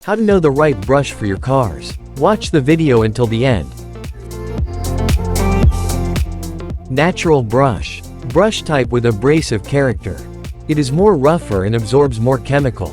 How to know the right brush for your cars. Watch the video until the end. Natural brush. Brush type with abrasive character. It is more rougher and absorbs more chemical.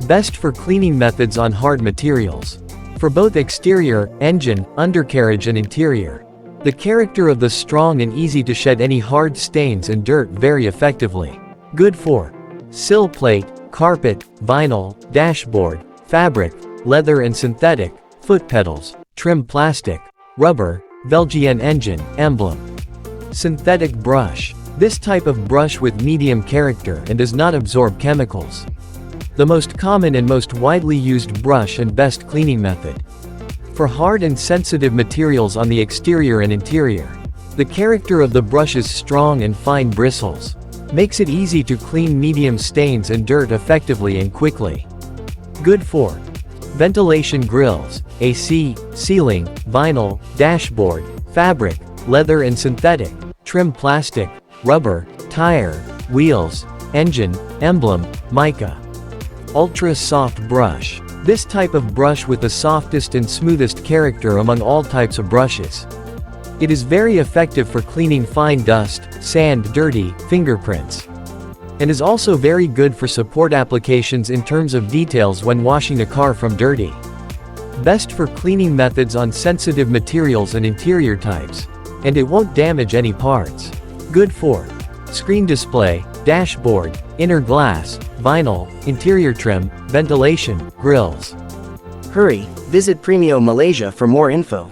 Best for cleaning methods on hard materials. For both exterior, engine, undercarriage and interior. The character of the strong and easy to shed any hard stains and dirt very effectively. Good for sill plate, carpet, vinyl, dashboard, fabric, leather and synthetic, foot pedals, trim plastic, rubber, Belgian engine, emblem. Synthetic brush. This type of brush with medium character and does not absorb chemicals. The most common and most widely used brush and best cleaning method. For hard and sensitive materials on the exterior and interior. The character of the brush is strong and fine bristles. Makes it easy to clean medium stains and dirt effectively and quickly. Good for ventilation grills, AC, ceiling, vinyl, dashboard, fabric, leather and synthetic, trim plastic, rubber, tire, wheels, engine, emblem, mica. Ultra soft brush. This type of brush with the softest and smoothest character among all types of brushes. It is very effective for cleaning fine dust, sand, dirty, fingerprints. And is also very good for support applications in terms of details when washing a car from dirty. Best for cleaning methods on sensitive materials and interior types. And it won't damage any parts. Good for screen display, dashboard, inner glass, vinyl, interior trim, ventilation, grills. Hurry, visit Premio Malaysia for more info.